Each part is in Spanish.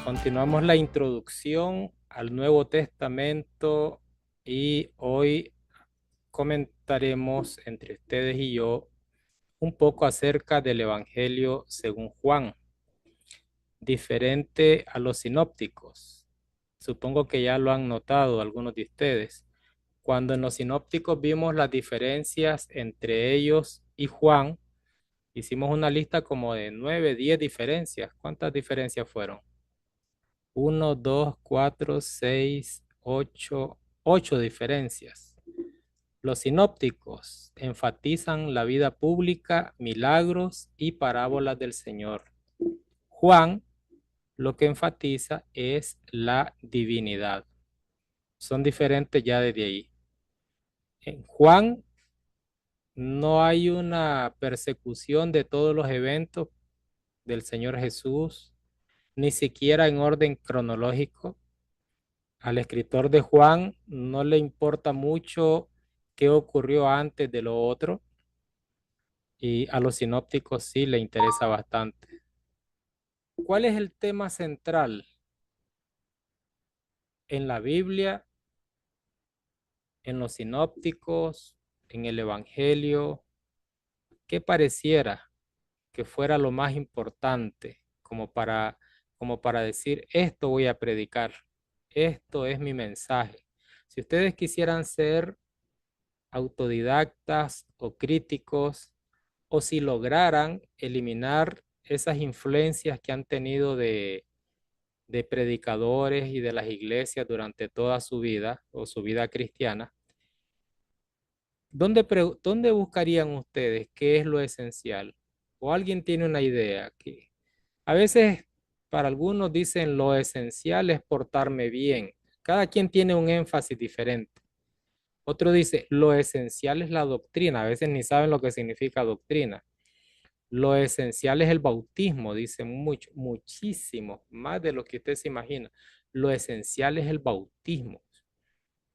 Continuamos la introducción al Nuevo Testamento y hoy comentaremos entre ustedes y yo un poco acerca del Evangelio según Juan, diferente a los sinópticos. Supongo que ya lo han notado algunos de ustedes. Cuando en los sinópticos vimos las diferencias entre ellos y Juan, hicimos una lista como de 9, 10 diferencias. ¿Cuántas diferencias fueron? Uno, 2, 4, 6, 8, 8 diferencias. Los sinópticos enfatizan la vida pública, milagros y parábolas del Señor. Juan lo que enfatiza es la divinidad. Son diferentes ya desde ahí. En Juan no hay una persecución de todos los eventos del Señor Jesús, ni siquiera en orden cronológico. Al escritor de Juan no le importa mucho qué ocurrió antes de lo otro y a los sinópticos sí le interesa bastante. ¿Cuál es el tema central en la Biblia, en los sinópticos, en el Evangelio? ¿Qué pareciera que fuera lo más importante como para decir, esto voy a predicar, esto es mi mensaje? Si ustedes quisieran ser autodidactas o críticos, o si lograran eliminar esas influencias que han tenido de predicadores y de las iglesias durante toda su vida o su vida cristiana, ¿dónde buscarían ustedes qué es lo esencial? ¿O alguien tiene una idea? Que a veces para algunos dicen lo esencial es portarme bien. Cada quien tiene un énfasis diferente. Otro dice, lo esencial es la doctrina. A veces ni saben lo que significa doctrina. Lo esencial es el bautismo, dicen mucho, muchísimo, más de lo que usted se imagina. Lo esencial es el bautismo.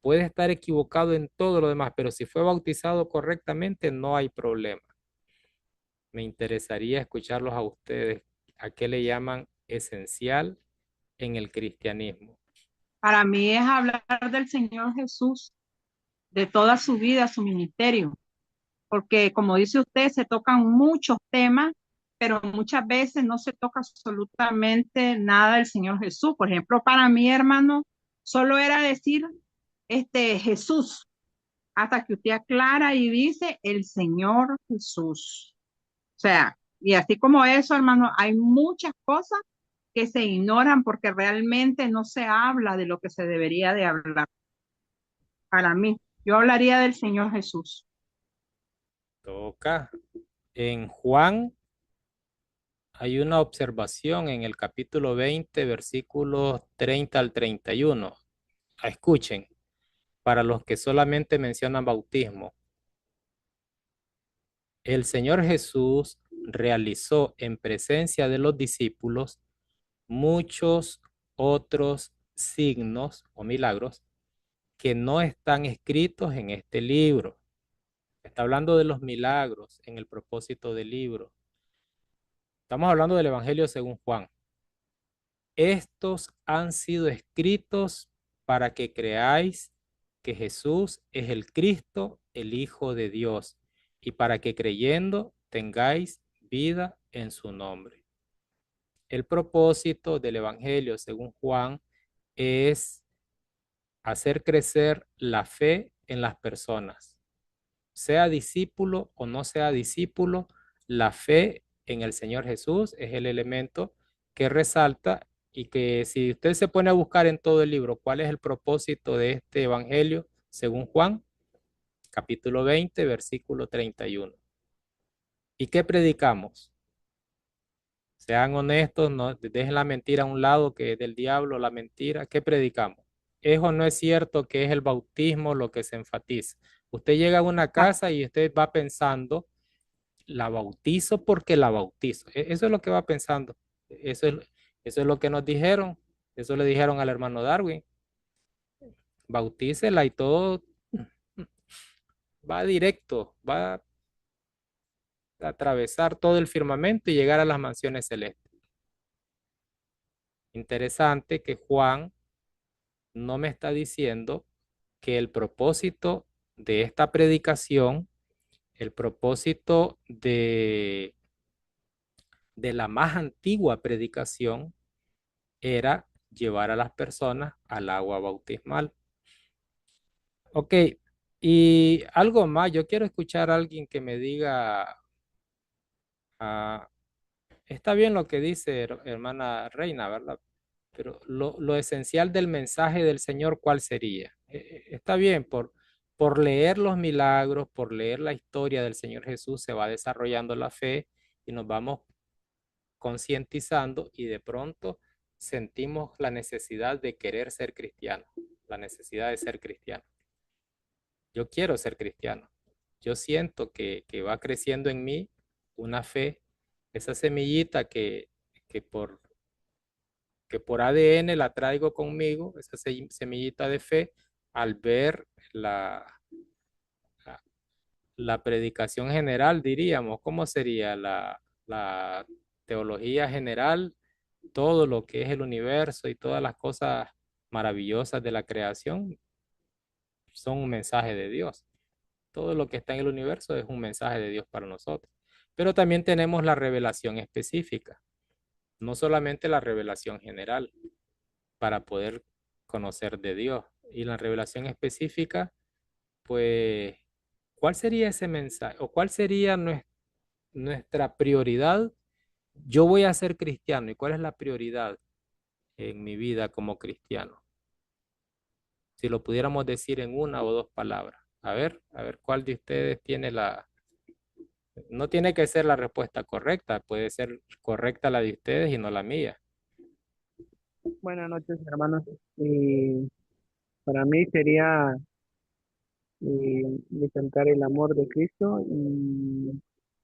Puede estar equivocado en todo lo demás, pero si fue bautizado correctamente, no hay problema. Me interesaría escucharlos a ustedes. ¿A qué le llaman esencial en el cristianismo? Para mí es hablar del Señor Jesús, de toda su vida, su ministerio, porque como dice usted, se tocan muchos temas, pero muchas veces no se toca absolutamente nada del Señor Jesús. Por ejemplo, para mi hermano, solo era decir Jesús, hasta que usted aclara y dice el Señor Jesús. O sea, y así como eso, hermano, hay muchas cosas que se ignoran porque realmente no se habla de lo que se debería de hablar. Para mí, yo hablaría del Señor Jesús. Toca. En Juan hay una observación en el capítulo 20, versículos 30 al 31. Escuchen, para los que solamente mencionan bautismo. El Señor Jesús realizó en presencia de los discípulos muchos otros signos o milagros que no están escritos en este libro. Está hablando de los milagros en el propósito del libro. Estamos hablando del Evangelio según Juan. Estos han sido escritos para que creáis que Jesús es el Cristo, el Hijo de Dios, y para que creyendo tengáis vida en su nombre. El propósito del Evangelio según Juan es hacer crecer la fe en las personas. Sea discípulo o no sea discípulo, la fe en el Señor Jesús es el elemento que resalta y que si usted se pone a buscar en todo el libro cuál es el propósito de este Evangelio según Juan, capítulo 20, versículo 31. ¿Y qué predicamos? Sean honestos, no dejen la mentira a un lado, que es del diablo la mentira. ¿Qué predicamos? ¿Es o no es cierto que es el bautismo lo que se enfatiza? Usted llega a una casa y usted va pensando, la bautizo porque la bautizo. Eso es lo que va pensando. Eso es, eso es lo que nos dijeron. Eso le dijeron al hermano Darwin. Bautícela y todo va directo, va a atravesar todo el firmamento y llegar a las mansiones celestes. Interesante que Juan no me está diciendo que el propósito de esta predicación, el propósito de la más antigua predicación era llevar a las personas al agua bautismal. Ok, y algo más, yo quiero escuchar a alguien que me diga, ah, está bien lo que dice hermana Reina, ¿verdad? Pero lo esencial del mensaje del Señor, ¿cuál sería? Está bien, por leer los milagros, por leer la historia del Señor Jesús, se va desarrollando la fe y nos vamos concientizando y de pronto sentimos la necesidad de querer ser cristiano, la necesidad de ser cristiano. Yo quiero ser cristiano. Yo siento que va creciendo en mí una fe, esa semillita que por ADN la traigo conmigo, esa semillita de fe, al ver la, la, la predicación general, diríamos, ¿cómo sería la teología general? Todo lo que es el universo y todas las cosas maravillosas de la creación son un mensaje de Dios. Todo lo que está en el universo es un mensaje de Dios para nosotros. Pero también tenemos la revelación específica, no solamente la revelación general para poder conocer de Dios. Y la revelación específica, pues, ¿cuál sería ese mensaje o cuál sería nuestra prioridad? Yo voy a ser cristiano. ¿Y cuál es la prioridad en mi vida como cristiano? Si lo pudiéramos decir en una o dos palabras. A ver, ¿cuál de ustedes tiene no tiene que ser la respuesta correcta, puede ser correcta la de ustedes y no la mía. Buenas noches, hermanos. Para mí sería resaltar el amor de Cristo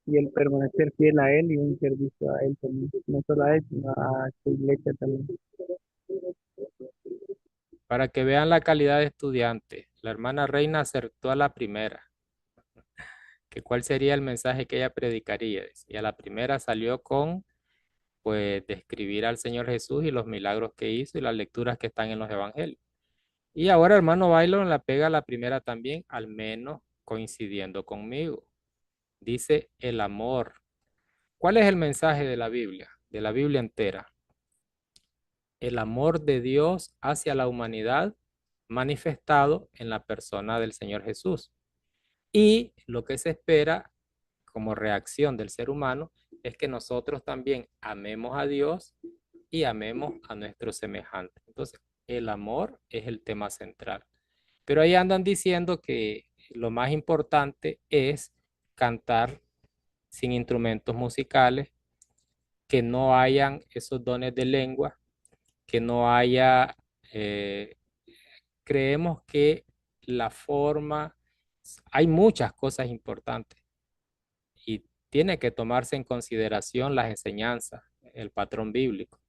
y el permanecer fiel a Él y un servicio a Él también. No solo a Él, sino a su iglesia también. Para que vean la calidad de estudiante, la hermana Reina acertó a la primera, que cuál sería el mensaje que ella predicaría. Y a la primera salió con, pues, describir al Señor Jesús y los milagros que hizo y las lecturas que están en los evangelios. Y ahora hermano Bailon la pega a la primera también, al menos coincidiendo conmigo. Dice el amor. ¿Cuál es el mensaje de la Biblia entera? El amor de Dios hacia la humanidad manifestado en la persona del Señor Jesús. Y lo que se espera como reacción del ser humano es que nosotros también amemos a Dios y amemos a nuestros semejantes. Entonces, el amor es el tema central. Pero ahí andan diciendo que lo más importante es cantar sin instrumentos musicales, que no hayan esos dones de lengua, que no haya, eh, creemos que la forma, hay muchas cosas importantes y tiene que tomarse en consideración las enseñanzas, el patrón bíblico,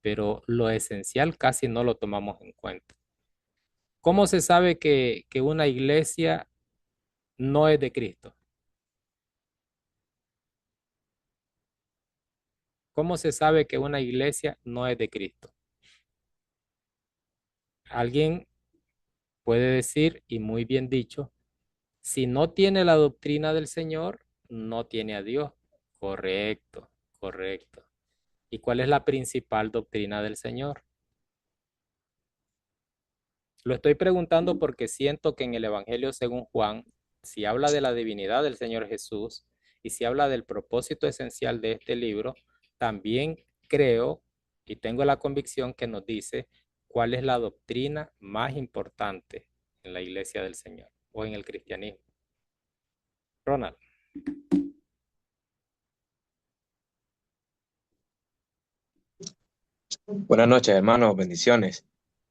pero lo esencial casi no lo tomamos en cuenta. ¿Cómo se sabe que una iglesia no es de Cristo? ¿Cómo se sabe que una iglesia no es de Cristo? Alguien puede decir, y muy bien dicho, si no tiene la doctrina del Señor, no tiene a Dios. Correcto, correcto. ¿Y cuál es la principal doctrina del Señor? Lo estoy preguntando porque siento que en el Evangelio según Juan, si habla de la divinidad del Señor Jesús y si habla del propósito esencial de este libro, también creo y tengo la convicción que nos dice cuál es la doctrina más importante en la iglesia del Señor o en el cristianismo. Ronald. Buenas noches, hermanos, bendiciones.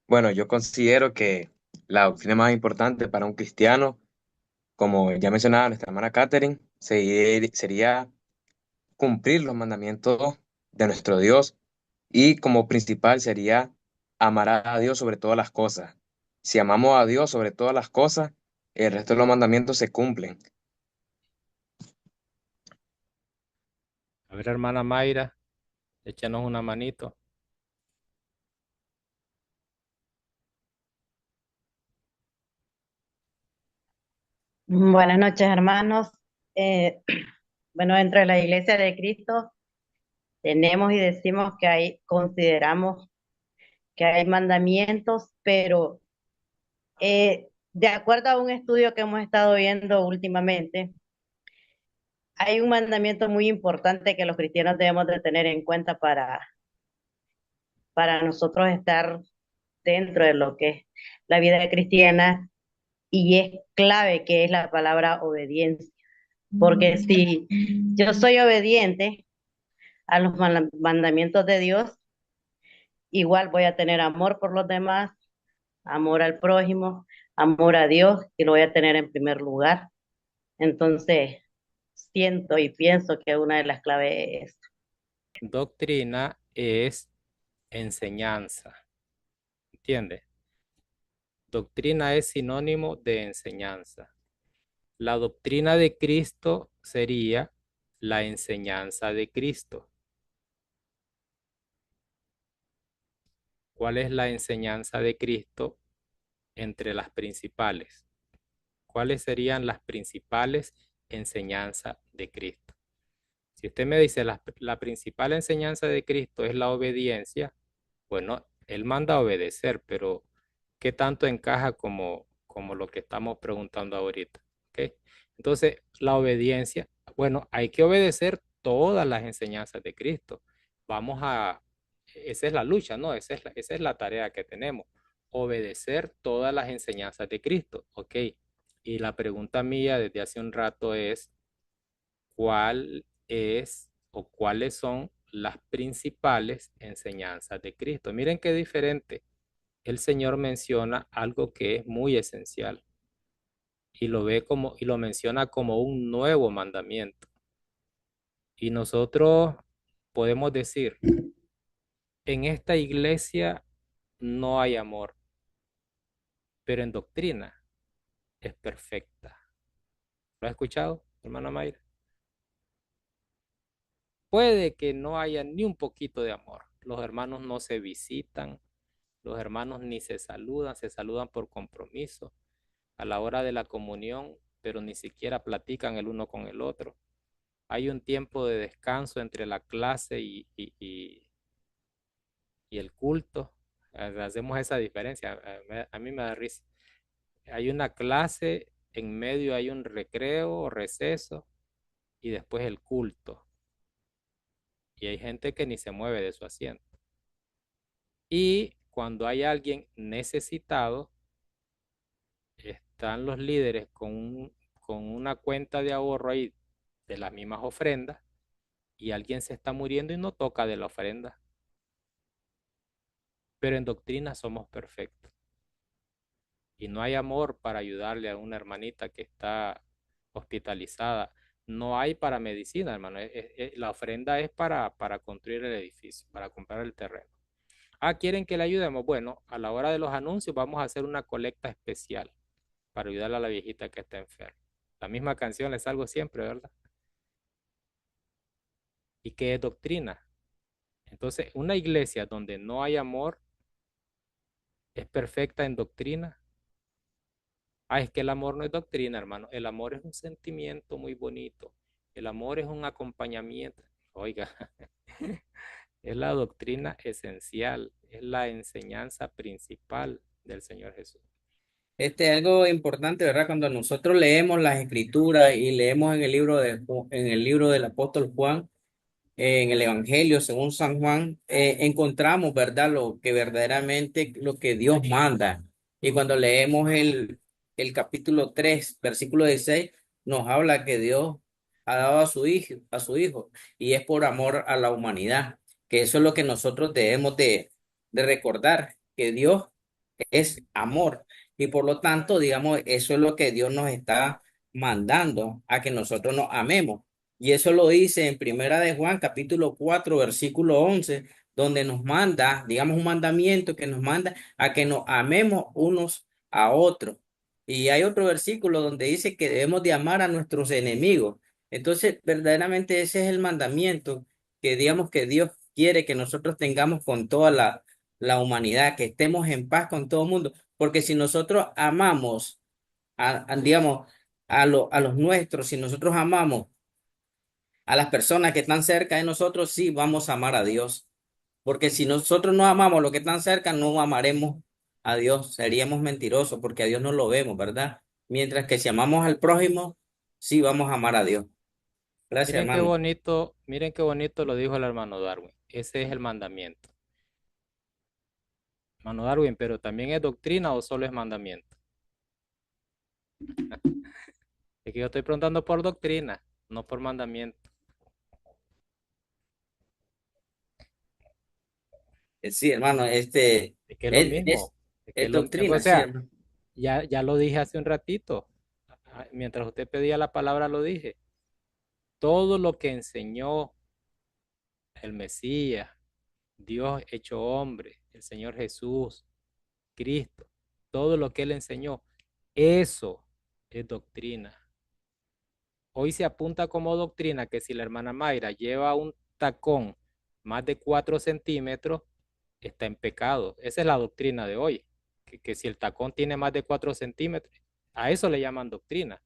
Bueno, yo considero que la doctrina más importante para un cristiano, como ya mencionaba nuestra hermana Catherine, sería cumplir los mandamientos de nuestro Dios y como principal sería amar a Dios sobre todas las cosas. Si amamos a Dios sobre todas las cosas, el resto de los mandamientos se cumplen. A ver, hermana Mayra, échanos una manito. Buenas noches, hermanos. Eh, bueno, dentro de la Iglesia de Cristo tenemos y decimos que consideramos que hay mandamientos, pero de acuerdo a un estudio que hemos estado viendo últimamente, hay un mandamiento muy importante que los cristianos debemos de tener en cuenta para nosotros estar dentro de lo que es la vida cristiana y es clave, que es la palabra obediencia. Porque si yo soy obediente a los mandamientos de Dios, igual voy a tener amor por los demás, amor al prójimo, amor a Dios, y lo voy a tener en primer lugar. Entonces, siento y pienso que una de las claves es Doctrina es enseñanza, ¿entiendes? Doctrina es sinónimo de enseñanza. La doctrina de Cristo sería la enseñanza de Cristo. ¿Cuál es la enseñanza de Cristo entre las principales? ¿Cuáles serían las principales enseñanzas de Cristo? Si usted me dice la principal enseñanza de Cristo es la obediencia, bueno, Él manda a obedecer, pero ¿qué tanto encaja como lo que estamos preguntando ahorita? ¿Ok? Entonces, la obediencia, bueno, hay que obedecer todas las enseñanzas de Cristo. Vamos a, esa es la lucha, ¿no? Esa es la tarea que tenemos, obedecer todas las enseñanzas de Cristo, ¿ok? Y la pregunta mía desde hace un rato es, ¿cuál es o cuáles son las principales enseñanzas de Cristo? Miren qué diferente. El Señor menciona algo que es muy esencial y lo menciona como un nuevo mandamiento. Y nosotros podemos decir, en esta iglesia no hay amor, pero en doctrina es perfecta. ¿Lo has escuchado, hermana Mayra? Puede que no haya ni un poquito de amor. Los hermanos no se visitan, los hermanos ni se saludan por compromiso a la hora de la comunión, pero ni siquiera platican el uno con el otro. Hay un tiempo de descanso entre la clase y el culto. Hacemos esa diferencia. A mí me da risa. Hay una clase, en medio hay un recreo o receso y después el culto. Y hay gente que ni se mueve de su asiento. Y cuando hay alguien necesitado, están los líderes con una cuenta de ahorro ahí de las mismas ofrendas y alguien se está muriendo y no toca de la ofrenda. Pero en doctrina somos perfectos. Y no hay amor para ayudarle a una hermanita que está hospitalizada. No hay para medicina, hermano. La ofrenda es para construir el edificio, para comprar el terreno. Ah, ¿quieren que le ayudemos? Bueno, a la hora de los anuncios vamos a hacer una colecta especial para ayudar a la viejita que está enferma. La misma canción le salgo siempre, ¿verdad? ¿Y qué es doctrina? Entonces, una iglesia donde no hay amor es perfecta en doctrina. Ah, es que el amor no es doctrina, hermano. El amor es un sentimiento muy bonito. El amor es un acompañamiento. Oiga, es la doctrina esencial, es la enseñanza principal del Señor Jesús. Algo importante, ¿verdad? Cuando nosotros leemos las escrituras y leemos en el libro en el libro del apóstol Juan, en el Evangelio según San Juan, encontramos, ¿verdad? Lo que verdaderamente lo que Dios manda. Y cuando leemos el capítulo 3 versículo 16 nos habla que Dios ha dado a su hijo, y es por amor a la humanidad, que eso es lo que nosotros debemos de recordar, que Dios es amor. Y por lo tanto, digamos, eso es lo que Dios nos está mandando, a que nosotros nos amemos. Y eso lo dice en Primera de Juan, capítulo 4 versículo 11 donde nos manda, digamos, un mandamiento que nos manda a que nos amemos unos a otros. Y hay otro versículo donde dice que debemos de amar a nuestros enemigos. Entonces, verdaderamente ese es el mandamiento que, digamos, que Dios quiere que nosotros tengamos con toda la humanidad, que estemos en paz con todo el mundo. Porque si nosotros amamos, digamos, a los nuestros, si nosotros amamos a las personas que están cerca de nosotros, sí vamos a amar a Dios. Porque si nosotros no amamos lo que están cerca, no amaremos a Dios. Seríamos mentirosos porque a Dios no lo vemos, ¿verdad? Mientras que si amamos al prójimo, sí vamos a amar a Dios. Gracias, hermano. Miren qué bonito lo dijo el hermano Darwin. Ese es el mandamiento. Hermano Darwin, pero también es doctrina o solo es mandamiento. Es que yo estoy preguntando por doctrina, no por mandamiento. Sí, hermano, Es que es lo es, mismo. es O doctrina, sí, sea, hermano. ya lo dije hace un ratito. Mientras usted pedía la palabra lo dije. Todo lo que enseñó el Mesías, Dios hecho hombre, el Señor Jesús, Cristo, todo lo que él enseñó, eso es doctrina. Hoy se apunta como doctrina que si la hermana Mayra lleva un tacón más de 4 centímetros, está en pecado. Esa es la doctrina de hoy, que si el tacón tiene más de 4 centímetros, a eso le llaman doctrina.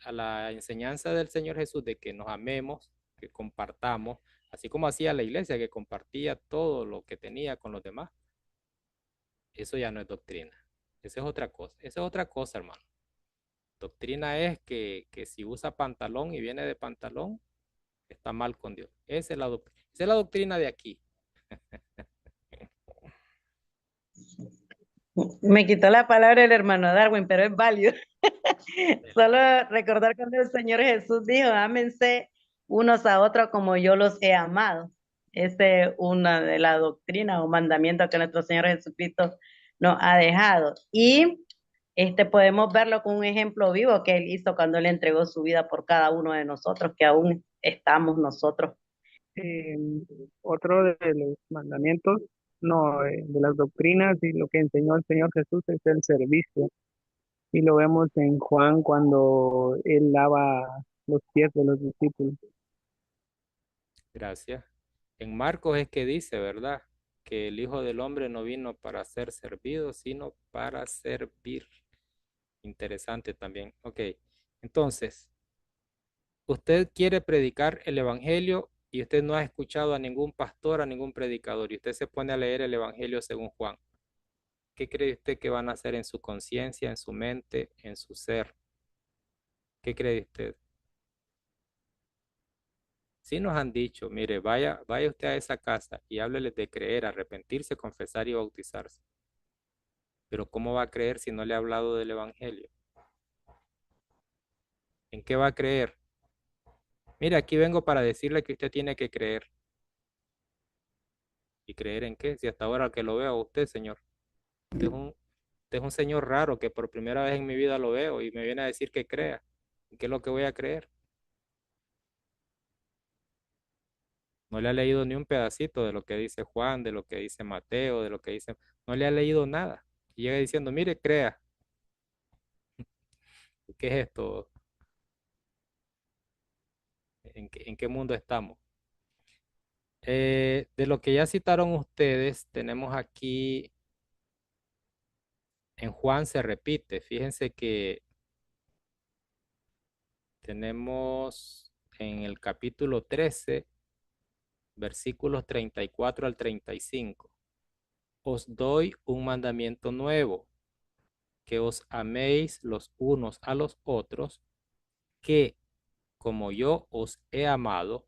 A la enseñanza del Señor Jesús de que nos amemos, que compartamos, así como hacía la iglesia, que compartía todo lo que tenía con los demás, eso ya no es doctrina. Esa es otra cosa. Esa es otra cosa, hermano. Doctrina es que si usa pantalón y viene de pantalón, está mal con Dios. Esa es la doctrina de aquí. Me quitó la palabra el hermano Darwin, pero es válido. Solo recordar cuando el Señor Jesús dijo, ámense unos a otros como yo los he amado. Esta es una de las doctrinas o mandamientos que nuestro Señor Jesucristo nos ha dejado. Y podemos verlo con un ejemplo vivo que Él hizo cuando Él entregó su vida por cada uno de nosotros, que aún estamos nosotros. Eh, Otro de los mandamientos, no, de las doctrinas y lo que enseñó el Señor Jesús es el servicio. Y lo vemos en Juan cuando él lava los pies de los discípulos. Gracias. En Marcos es que dice, ¿verdad? Que el Hijo del Hombre no vino para ser servido, sino para servir. Interesante también. Ok. Entonces, usted quiere predicar el Evangelio y usted no ha escuchado a ningún pastor, a ningún predicador, y usted se pone a leer el Evangelio según Juan. ¿Qué cree usted que van a hacer en su conciencia, en su mente, en su ser? ¿Qué cree usted? Sí nos han dicho, mire, vaya usted a esa casa y háblele de creer, arrepentirse, confesar y bautizarse. Pero ¿cómo va a creer si no le ha hablado del Evangelio? ¿En qué va a creer? Mire, aquí vengo para decirle que usted tiene que creer. ¿Y creer en qué? Si hasta ahora que lo veo a usted, señor. Usted es un señor raro que por primera vez en mi vida lo veo y me viene a decir que crea. ¿Y qué es lo que voy a creer? No le ha leído ni un pedacito de lo que dice Juan, de lo que dice Mateo, de lo que dice... No le ha leído nada. Y llega diciendo, mire, crea. ¿Qué es esto? En qué mundo estamos? De lo que ya citaron ustedes, tenemos aquí, en Juan se repite. Fíjense que tenemos en el capítulo 13, versículos 34 al 35. Os doy un mandamiento nuevo, que os améis los unos a los otros, que como yo os he amado,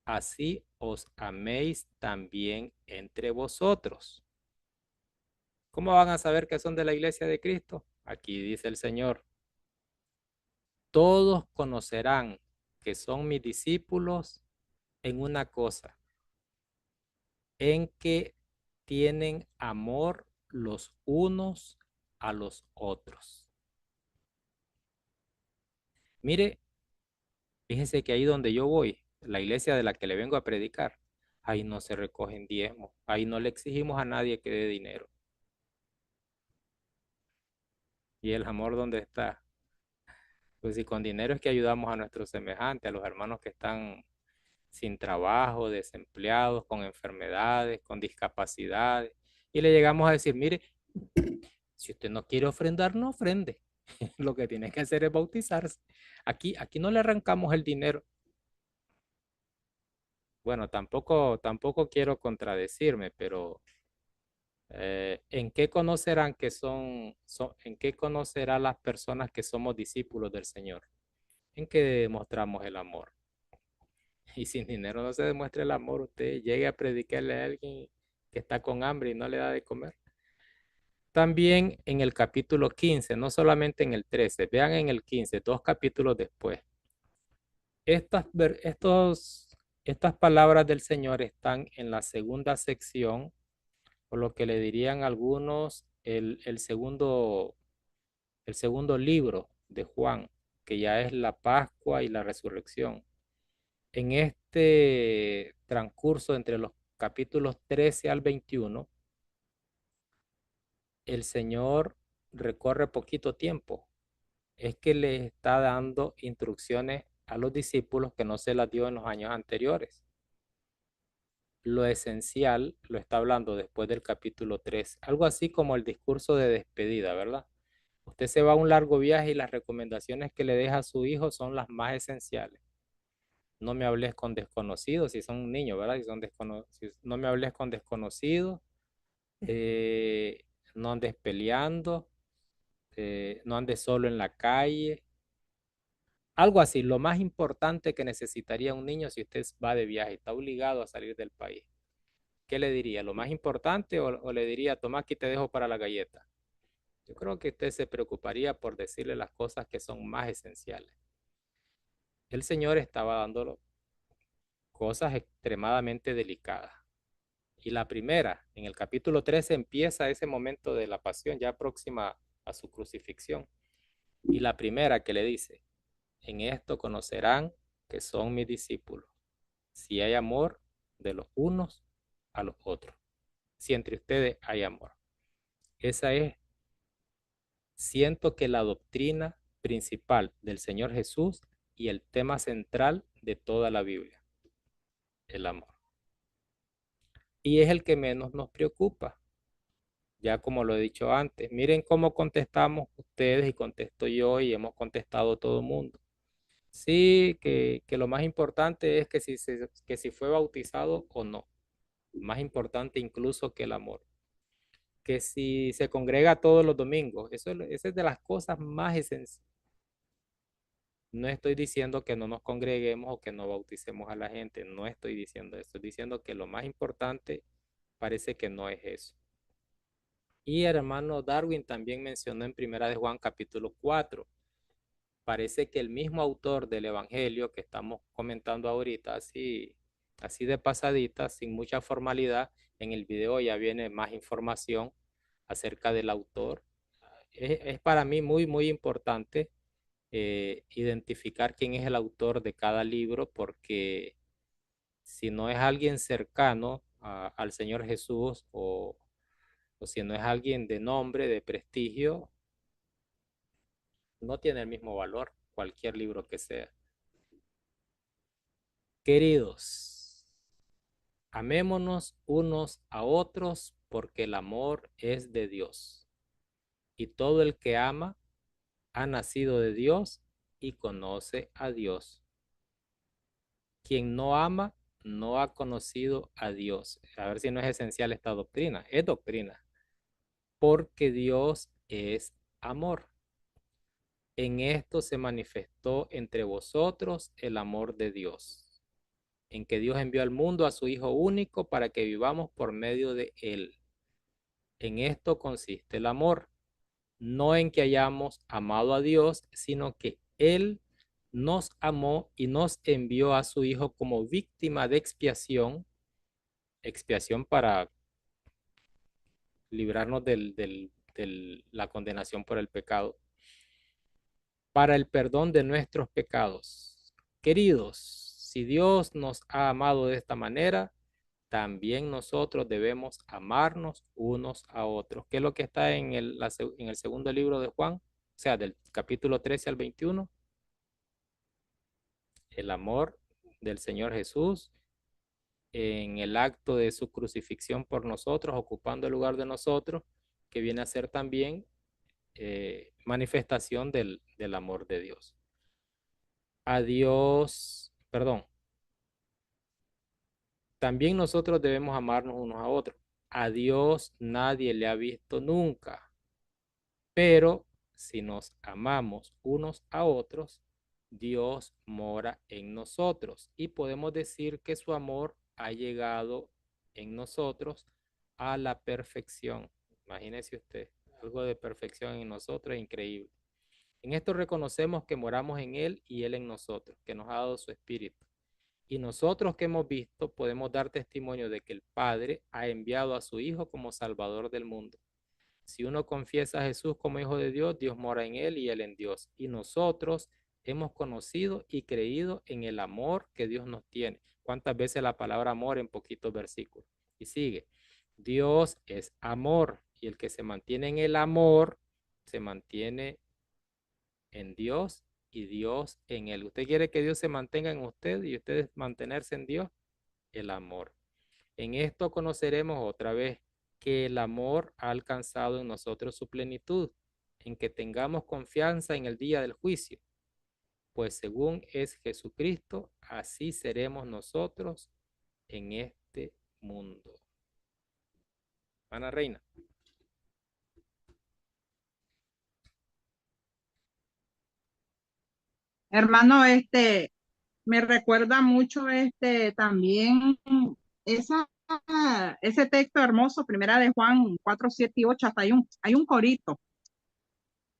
así os améis también entre vosotros. ¿Cómo van a saber que son de la iglesia de Cristo? Aquí dice el Señor, todos conocerán que son mis discípulos en una cosa, en que tienen amor los unos a los otros. Mire, fíjese que ahí donde yo voy, la iglesia de la que le vengo a predicar, ahí no se recogen diezmos, ahí no le exigimos a nadie que dé dinero. ¿Y el amor dónde está? Pues si con dinero es que ayudamos a nuestros semejantes, a los hermanos que están sin trabajo, desempleados, con enfermedades, con discapacidades, y le llegamos a decir, mire, si usted no quiere ofrendar, no ofrende. Lo que tiene que hacer es bautizarse. Aquí no le arrancamos el dinero. Bueno, tampoco quiero contradecirme, pero ¿en qué conocerán en qué conocerán las personas que somos discípulos del Señor? En que demostramos el amor. Y sin dinero no se demuestra el amor. Usted llegue a predicarle a alguien que está con hambre y no le da de comer. También en el capítulo 15, no solamente en el 13, vean en el 15, 2 capítulos después. Estas palabras del Señor están en la segunda sección, o lo que le dirían algunos, el segundo libro de Juan, que ya es la Pascua y la Resurrección. En este transcurso entre los capítulos 13 al 21, el Señor recorre poquito tiempo. Es que le está dando instrucciones a los discípulos que no se las dio en los años anteriores. Lo esencial lo está hablando después del capítulo 3, algo así como el discurso de despedida, ¿verdad? Usted se va a un largo viaje y las recomendaciones que le deja a su hijo son las más esenciales. No me hables con desconocidos, si son niños, ¿verdad? No me hables con desconocidos, eh, no andes peleando, no andes solo en la calle. Algo así, lo más importante que necesitaría un niño si usted va de viaje, está obligado a salir del país. ¿Qué le diría? ¿Lo más importante o le diría, toma, aquí te dejo para la galleta? Yo creo que usted se preocuparía por decirle las cosas que son más esenciales. El Señor estaba dando cosas extremadamente delicadas. Y la primera, en el capítulo 13, empieza ese momento de la pasión ya próxima a su crucifixión. Y la primera que le dice, en esto conocerán que son mis discípulos, si hay amor de los unos a los otros, si entre ustedes hay amor. Esa es, siento que la doctrina principal del Señor Jesús y el tema central de toda la Biblia, el amor. Y es el que menos nos preocupa, ya como lo he dicho antes. Miren cómo contestamos ustedes y contesto yo y hemos contestado todo el mundo. Sí, que lo más importante es que si fue bautizado o no. Más importante incluso que el amor. Que si se congrega todos los domingos. Esa es de las cosas más esenciales. No estoy diciendo que no nos congreguemos o que no bauticemos a la gente. No estoy diciendo eso. Estoy diciendo que lo más importante parece que no es eso. Y el hermano Darwin también mencionó en Primera de Juan capítulo 4. Parece que el mismo autor del Evangelio que estamos comentando ahorita, así de pasadita, sin mucha formalidad, en el video ya viene más información acerca del autor. Es para mí muy importante identificar quién es el autor de cada libro, porque si no es alguien cercano al Señor Jesús o si no es alguien de nombre, de prestigio, no tiene el mismo valor cualquier libro que sea. Queridos, amémonos unos a otros porque el amor es de Dios. Y todo el que ama ha nacido de Dios y conoce a Dios. Quien no ama no ha conocido a Dios. A ver si no es esencial esta doctrina. Es doctrina. Porque Dios es amor. En esto se manifestó entre vosotros el amor de Dios, en que Dios envió al mundo a su Hijo único para que vivamos por medio de Él. En esto consiste el amor, no en que hayamos amado a Dios, sino que Él nos amó y nos envió a su Hijo como víctima de expiación para librarnos de la condenación por el pecado, para el perdón de nuestros pecados. Queridos, si Dios nos ha amado de esta manera, también nosotros debemos amarnos unos a otros. ¿Qué es lo que está en el segundo libro de Juan? O sea, del capítulo 13 al 21. El amor del Señor Jesús en el acto de su crucifixión por nosotros, ocupando el lugar de nosotros, que viene a ser también manifestación del amor de Dios. A Dios, perdón, también nosotros debemos amarnos unos a otros. A Dios nadie le ha visto nunca, pero si nos amamos unos a otros, Dios mora en nosotros y podemos decir que su amor ha llegado en nosotros a la perfección. Imagínese usted, algo de perfección en nosotros es increíble. En esto reconocemos que moramos en Él y Él en nosotros, que nos ha dado su Espíritu. Y nosotros que hemos visto podemos dar testimonio de que el Padre ha enviado a su Hijo como Salvador del mundo. Si uno confiesa a Jesús como Hijo de Dios, Dios mora en Él y Él en Dios. Y nosotros hemos conocido y creído en el amor que Dios nos tiene. ¿Cuántas veces la palabra amor en poquitos versículos? Y sigue, Dios es amor y el que se mantiene en el amor se mantiene en Dios y Dios en él. ¿Usted quiere que Dios se mantenga en usted y ustedes mantenerse en Dios? El amor. En esto conoceremos otra vez que el amor ha alcanzado en nosotros su plenitud, en que tengamos confianza en el día del juicio, pues según es Jesucristo, así seremos nosotros en este mundo. Ana Reina. Hermano, me recuerda mucho también esa, ese texto hermoso, primera de Juan 4, 7 y 8, hasta hay un corito.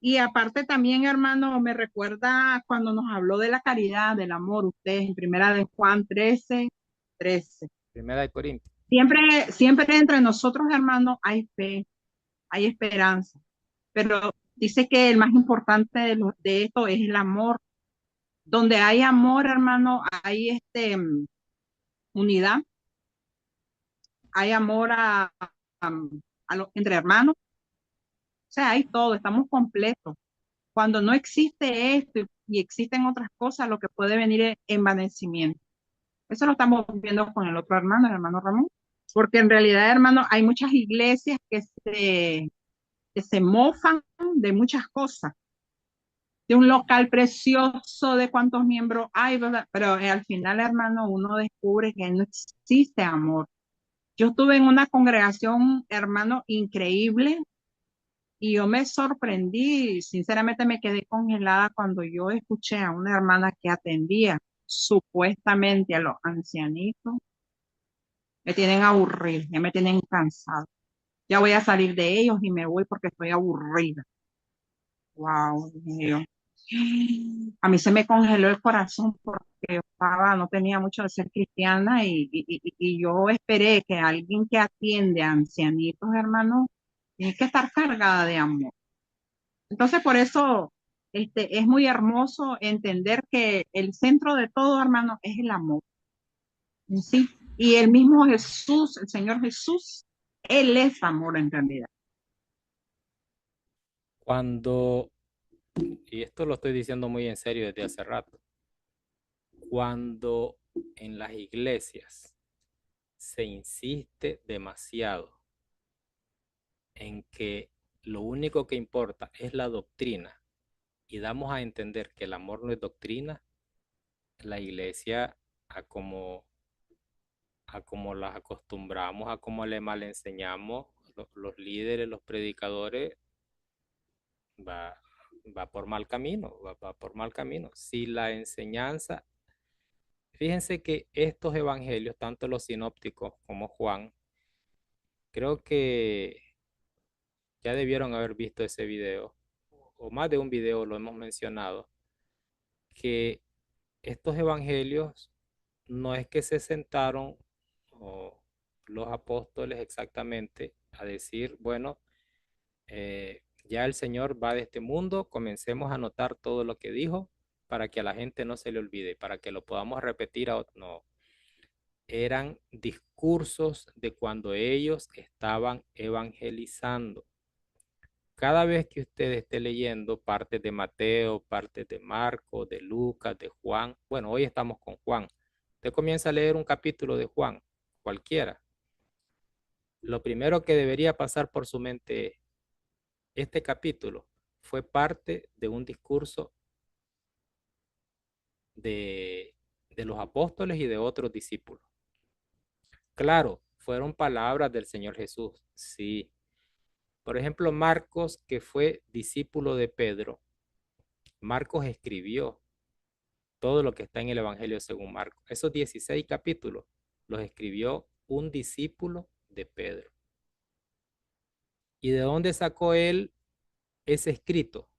Y aparte también, hermano, me recuerda cuando nos habló de la caridad, del amor, ustedes en primera de Juan 13, 13. Primera de Corintios. Siempre entre nosotros, hermanos, hay fe, hay esperanza. Pero dice que el más importante de esto es el amor. Donde hay amor, hermano, hay unidad, hay amor entre hermanos, o sea, hay todo, estamos completos. Cuando no existe esto y existen otras cosas, lo que puede venir es envanecimiento. Eso lo estamos viendo con el otro hermano, el hermano Ramón, porque en realidad, hermano, hay muchas iglesias que se mofan de muchas cosas, de un local precioso, de cuántos miembros hay, ¿verdad? Pero al final, hermano, uno descubre que no existe amor. Yo estuve en una congregación, hermano, increíble, y yo me sorprendí, sinceramente me quedé congelada cuando yo escuché a una hermana que atendía supuestamente a los ancianitos. Me tienen aburrida, ya me tienen cansado. Ya voy a salir de ellos y me voy porque estoy aburrida. Wow, Dios mío. A mí se me congeló el corazón porque yo no tenía mucho de ser cristiana y yo esperé que alguien que atiende a ancianitos, hermano, tiene que estar cargada de amor. Entonces, por eso es muy hermoso entender que el centro de todo, hermano, es el amor. ¿Sí? Y el mismo Jesús, el Señor Jesús, Él es amor en realidad. Cuando, y esto lo estoy diciendo muy en serio desde hace rato, cuando en las iglesias se insiste demasiado en que lo único que importa es la doctrina y damos a entender que el amor no es doctrina, la iglesia a como las acostumbramos, a como le mal enseñamos, los líderes, los predicadores, va, va por mal camino, va por mal camino. Si la enseñanza, fíjense que estos evangelios, tanto los sinópticos como Juan, creo que ya debieron haber visto ese video, o más de un video lo hemos mencionado, que estos evangelios no es que se sentaron o los apóstoles exactamente a decir, bueno, ya el Señor va de este mundo, comencemos a anotar todo lo que dijo para que a la gente no se le olvide, para que lo podamos repetir a otro. No, eran discursos de cuando ellos estaban evangelizando. Cada vez que usted esté leyendo partes de Mateo, partes de Marcos, de Lucas, de Juan, bueno, hoy estamos con Juan. Usted comienza a leer un capítulo de Juan, cualquiera. Lo primero que debería pasar por su mente es este capítulo. fue parte de un discurso de, de los apóstoles y de otros discípulos. Claro, fueron palabras del Señor Jesús, sí. Por ejemplo, Marcos, que fue discípulo de Pedro, Marcos escribió todo lo que está en el Evangelio según Marcos. Esos 16 capítulos los escribió un discípulo de Pedro. ¿Y de dónde sacó él ese escrito?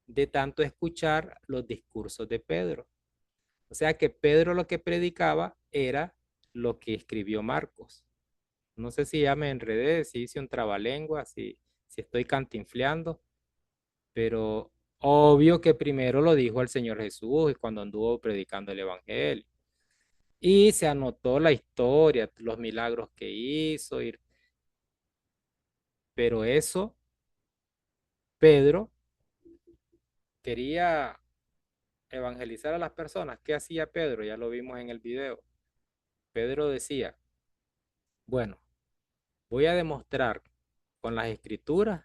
De tanto escuchar los discursos de Pedro. O sea que Pedro lo que predicaba era lo que escribió Marcos. No sé si ya me enredé, si hice un trabalengua, si estoy cantinfleando, pero obvio que primero lo dijo el Señor Jesús cuando anduvo predicando el Evangelio. Y se anotó la historia, los milagros que hizo, pero eso, Pedro quería evangelizar a las personas. ¿Qué hacía Pedro? Ya lo vimos en el video. Pedro decía, bueno, voy a demostrar con las escrituras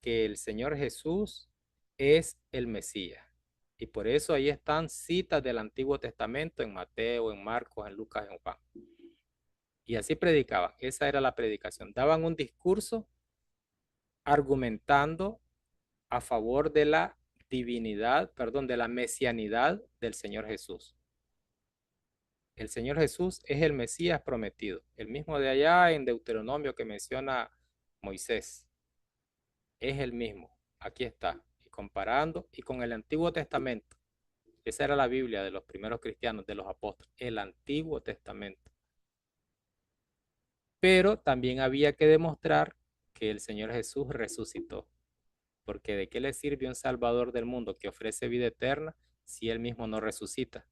que el Señor Jesús es el Mesías. Y por eso ahí están citas del Antiguo Testamento en Mateo, en Marcos, en Lucas, en Juan. Y así predicaban. Esa era la predicación. Daban un discurso argumentando a favor de la divinidad, perdón, de la mesianidad del Señor Jesús. El Señor Jesús es el Mesías prometido, el mismo de allá en Deuteronomio que menciona Moisés. Es el mismo. Aquí está. Y comparando y con el Antiguo Testamento. Esa era la Biblia de los primeros cristianos, de los apóstoles, el Antiguo Testamento. Pero también había que demostrar que el Señor Jesús resucitó. Porque ¿de qué le sirve un Salvador del mundo que ofrece vida eterna si él mismo no resucita?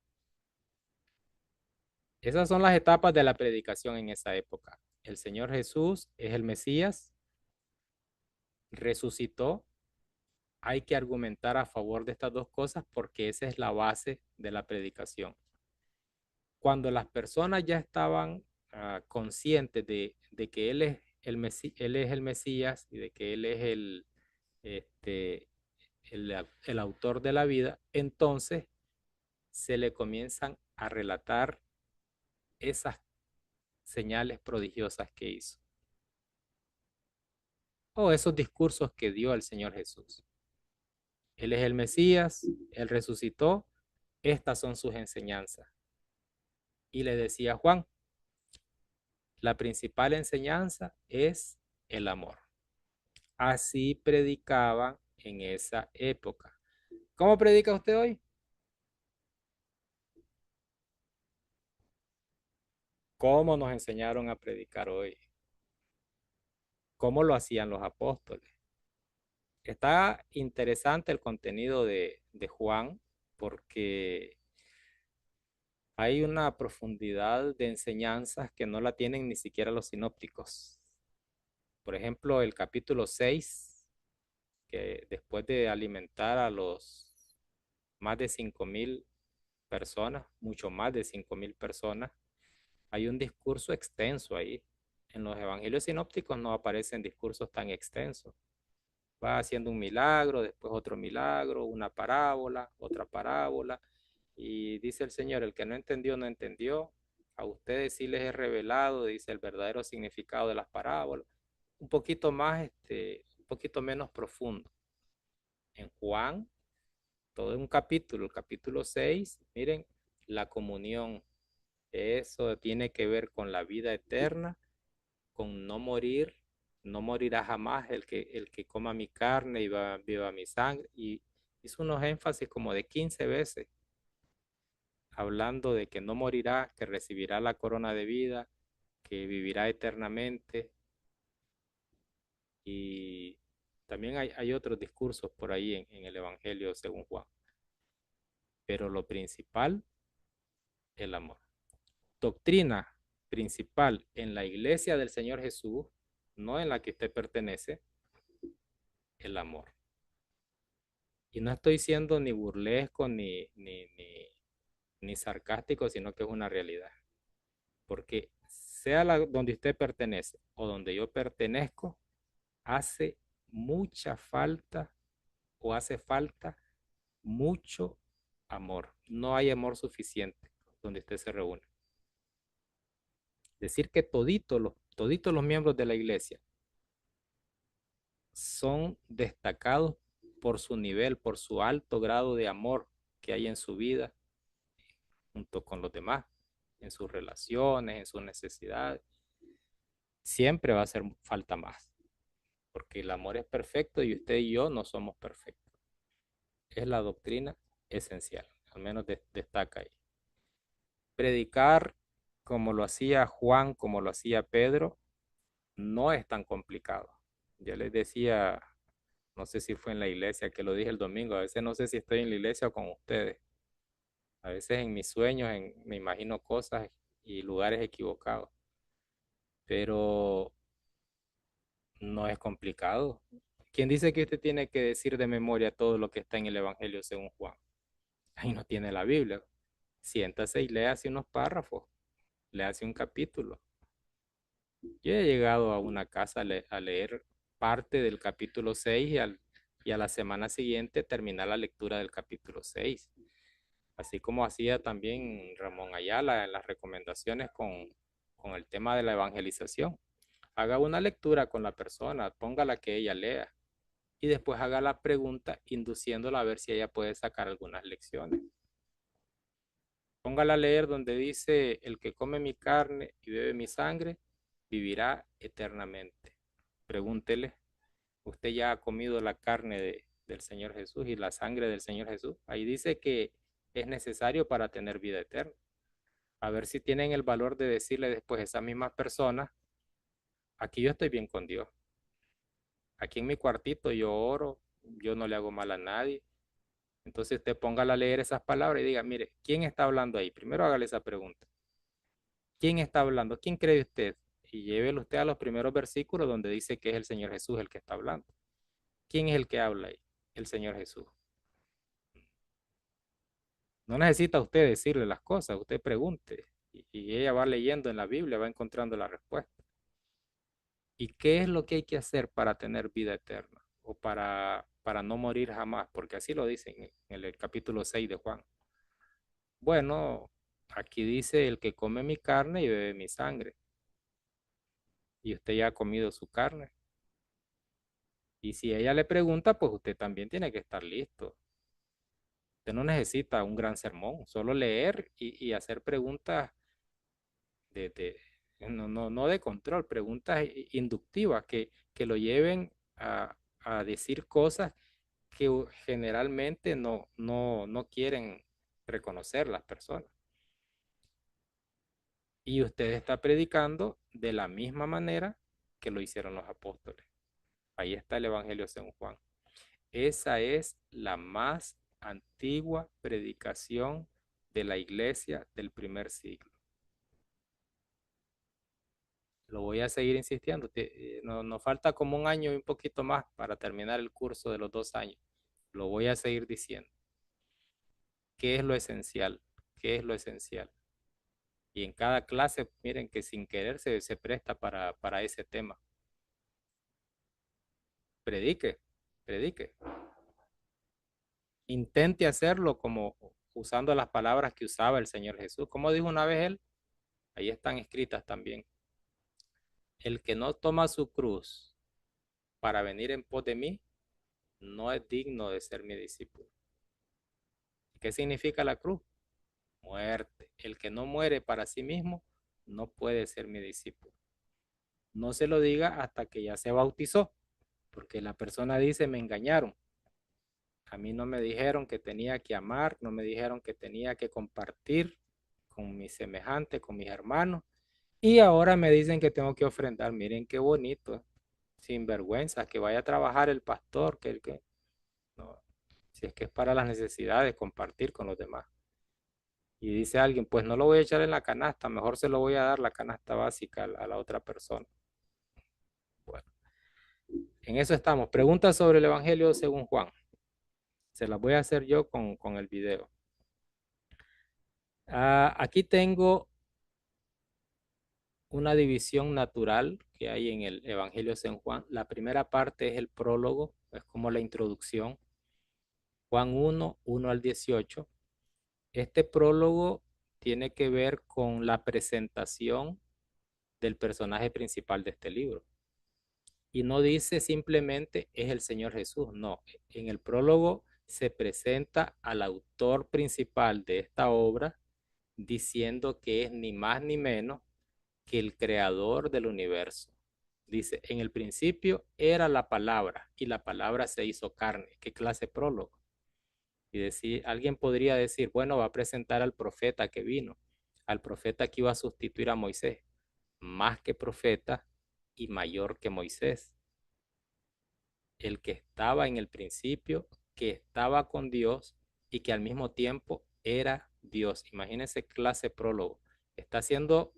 Esas son las etapas de la predicación en esa época. El Señor Jesús es el Mesías, resucitó. Hay que argumentar a favor de estas dos cosas porque esa es la base de la predicación. Cuando las personas ya estaban conscientes de que él es el Mesías y de que Él es este, el autor de la vida, entonces se le comienzan a relatar esas señales prodigiosas que hizo o esos discursos que dio el Señor Jesús. Él es el Mesías, Él resucitó, estas son sus enseñanzas. Y le decía a Juan, la principal enseñanza es el amor. Así predicaban en esa época. ¿Cómo predica usted hoy? ¿Cómo nos enseñaron a predicar hoy? ¿Cómo lo hacían los apóstoles? Está interesante el contenido de Juan porque hay una profundidad de enseñanzas que no la tienen ni siquiera los sinópticos. Por ejemplo, el capítulo 6, que después de alimentar a los más de 5,000 personas, mucho más de 5,000 personas, hay un discurso extenso ahí. En los evangelios sinópticos no aparecen discursos tan extensos. Va haciendo un milagro, después otro milagro, una parábola, otra parábola. Y dice el Señor, el que no entendió, no entendió. A ustedes sí les he revelado, dice el verdadero significado de las parábolas. Un poquito más, un poquito menos profundo. En Juan, todo un capítulo, el capítulo 6, miren, la comunión. Eso tiene que ver con la vida eterna, con no morir, no morirá jamás el que coma mi carne y viva mi sangre. Y hizo unos énfasis como de 15 veces, hablando de que no morirá, que recibirá la corona de vida, que vivirá eternamente. Y también hay otros discursos por ahí en el Evangelio según Juan. Pero lo principal, el amor. Doctrina principal en la iglesia del Señor Jesús, no en la que usted pertenece, el amor. Y no estoy siendo ni burlesco ni sarcástico, sino que es una realidad. Porque sea donde usted pertenece o donde yo pertenezco, hace mucha falta o hace falta mucho amor. No hay amor suficiente donde usted se reúne. Decir que toditos los miembros de la iglesia son destacados por su nivel, por su alto grado de amor que hay en su vida junto con los demás, en sus relaciones, en sus necesidades. Siempre va a hacer falta más, porque el amor es perfecto y usted y yo no somos perfectos. Es la doctrina esencial, al menos destaca ahí. Predicar como lo hacía Juan, como lo hacía Pedro, no es tan complicado. Yo les decía, no sé si fue en la iglesia que lo dije el domingo, a veces no sé si estoy en la iglesia o con ustedes. A veces en mis sueños me imagino cosas y lugares equivocados, pero no es complicado. ¿Quién dice que usted tiene que decir de memoria todo lo que está en el Evangelio según Juan? Ahí no tiene la Biblia. Siéntase y léase unos párrafos, léase un capítulo. Yo he llegado a una casa a leer parte del capítulo 6 y a la semana siguiente terminar la lectura del capítulo 6. Así como hacía también Ramón Ayala en las recomendaciones con el tema de la evangelización. Haga una lectura con la persona, póngala que ella lea y después haga la pregunta induciéndola a ver si ella puede sacar algunas lecciones. Póngala a leer donde dice, el que come mi carne y bebe mi sangre, vivirá eternamente. Pregúntele, ¿usted ya ha comido la carne del Señor Jesús y la sangre del Señor Jesús? Ahí dice que es necesario para tener vida eterna. A ver si tienen el valor de decirle después a esas mismas personas, aquí yo estoy bien con Dios. Aquí en mi cuartito yo oro, yo no le hago mal a nadie. Entonces usted póngala a leer esas palabras y diga, mire, ¿quién está hablando ahí? Primero hágale esa pregunta. ¿Quién está hablando? ¿Quién cree usted? Y llévelo usted a los primeros versículos donde dice que es el Señor Jesús el que está hablando. ¿Quién es el que habla ahí? El Señor Jesús. No necesita usted decirle las cosas, usted pregunte. Y ella va leyendo en la Biblia, va encontrando la respuesta. ¿Y qué es lo que hay que hacer para tener vida eterna? O para no morir jamás, porque así lo dicen en el capítulo 6 de Juan. Bueno, aquí dice el que come mi carne y bebe mi sangre. Y usted ya ha comido su carne. Y si ella le pregunta, pues usted también tiene que estar listo. Usted no necesita un gran sermón, solo leer y hacer preguntas de, de- no de control, preguntas inductivas que lo lleven a decir cosas que generalmente no quieren reconocer las personas. Y usted está predicando de la misma manera que lo hicieron los apóstoles. Ahí está el Evangelio según Juan. Esa es la más antigua predicación de la iglesia del primer siglo. Lo voy a seguir insistiendo. Nos falta como un año y un poquito más para terminar el curso de los 2 años. Lo voy a seguir diciendo. ¿Qué es lo esencial? ¿Qué es lo esencial? Y en cada clase, miren que sin querer se presta para ese tema. Predique, predique. Intente hacerlo como usando las palabras que usaba el Señor Jesús. Como dijo una vez él, ahí están escritas también. El que no toma su cruz para venir en pos de mí, no es digno de ser mi discípulo. ¿Qué significa la cruz? Muerte. El que no muere para sí mismo, no puede ser mi discípulo. No se lo diga hasta que ya se bautizó, porque la persona dice, me engañaron. A mí no me dijeron que tenía que amar, no me dijeron que tenía que compartir con mis semejantes, con mis hermanos. Y ahora me dicen que tengo que ofrendar. Miren qué bonito, sin vergüenza, que vaya a trabajar el pastor, que no, si es que es para las necesidades, compartir con los demás. Y dice alguien, pues no lo voy a echar en la canasta, mejor se lo voy a dar la canasta básica a la otra persona. Bueno, en eso estamos. Preguntas sobre el Evangelio según Juan. Se las voy a hacer yo con el video. Aquí tengo una división natural que hay en el Evangelio de San Juan. La primera parte es el prólogo, es como la introducción. Juan 1, 1 al 18. Este prólogo tiene que ver con la presentación del personaje principal de este libro. Y no dice simplemente es el Señor Jesús, no. En el prólogo se presenta al autor principal de esta obra diciendo que es ni más ni menos que el creador del universo. Dice, en el principio era la palabra y la palabra se hizo carne. ¿Qué clase de prólogo? Y decir, alguien podría decir, bueno, va a presentar al profeta que vino, al profeta que iba a sustituir a Moisés, más que profeta y mayor que Moisés, el que estaba en el principio, que estaba con Dios y que al mismo tiempo era Dios. Imagínense clase prólogo. Está haciendo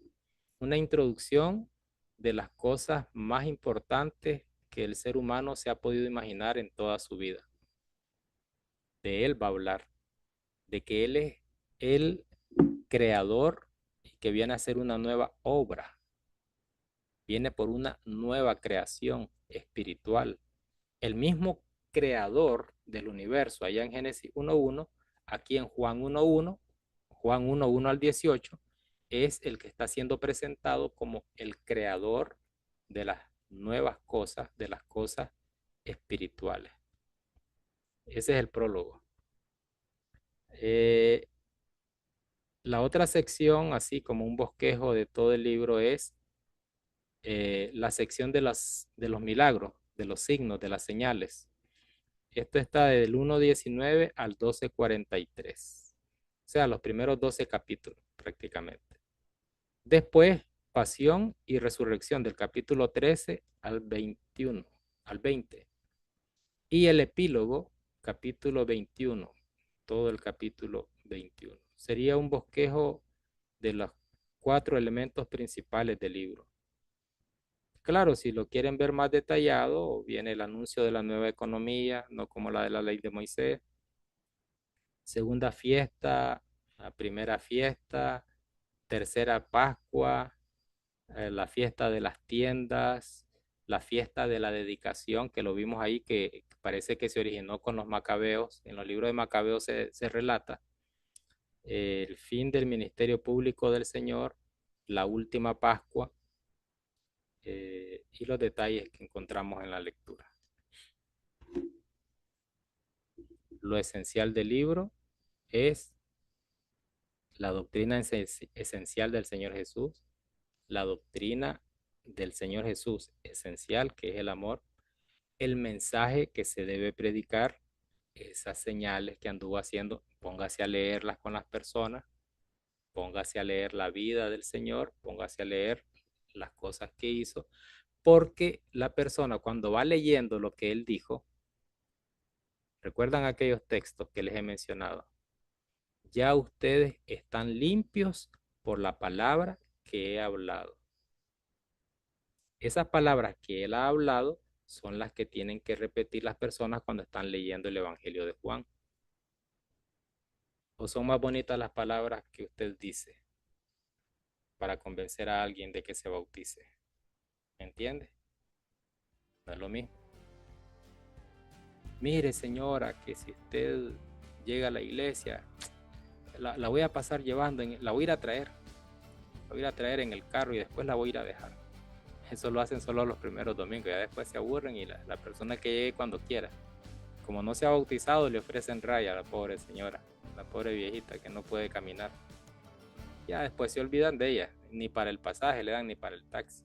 una introducción de las cosas más importantes que el ser humano se ha podido imaginar en toda su vida. De él va a hablar, de que él es el creador y que viene a hacer una nueva obra. Viene por una nueva creación espiritual. El mismo creador del universo, allá en Génesis 1.1, aquí en Juan 1.1, Juan 1.1 al 18, es el que está siendo presentado como el creador de las nuevas cosas, de las cosas espirituales. Ese es el prólogo. La otra sección, así como un bosquejo de todo el libro, es la sección de los milagros, de los signos, de las señales. Esto está del 1.19 al 12.43. O sea, los primeros 12 capítulos prácticamente. Después, pasión y resurrección del capítulo 13 al 21, al 20. Y el epílogo, capítulo 21, todo el capítulo 21. Sería un bosquejo de los 4 elementos principales del libro. Claro, si lo quieren ver más detallado, viene el anuncio de la nueva economía, no como la de la ley de Moisés. Segunda fiesta, la primera fiesta, tercera Pascua, la fiesta de las tiendas, la fiesta de la dedicación, que lo vimos ahí, que parece que se originó con los macabeos. En los libros de Macabeos se relata el fin del ministerio público del Señor, la última Pascua, y los detalles que encontramos en la lectura. Lo esencial del libro es la doctrina esencial del Señor Jesús, la doctrina del Señor Jesús esencial, que es el amor, el mensaje que se debe predicar, esas señales que anduvo haciendo, póngase a leerlas con las personas, póngase a leer la vida del Señor, póngase a leer las cosas que hizo, porque la persona cuando va leyendo lo que él dijo, recuerdan aquellos textos que les he mencionado, ya ustedes están limpios por la palabra que he hablado. Esas palabras que él ha hablado son las que tienen que repetir las personas cuando están leyendo el Evangelio de Juan. ¿O son más bonitas las palabras que usted dice para convencer a alguien de que se bautice? ¿Me entiende? No es lo mismo. Mire, señora, que si usted llega a la iglesia, la voy a pasar llevando, la voy a ir a traer. La voy a ir a traer en el carro y después la voy a ir a dejar. Eso lo hacen solo los primeros domingos, ya después se aburren y la persona que llegue cuando quiera. Como no se ha bautizado, le ofrecen raya a la pobre señora, la pobre viejita que no puede caminar. Ya después se olvidan de ella, ni para el pasaje le dan ni para el taxi.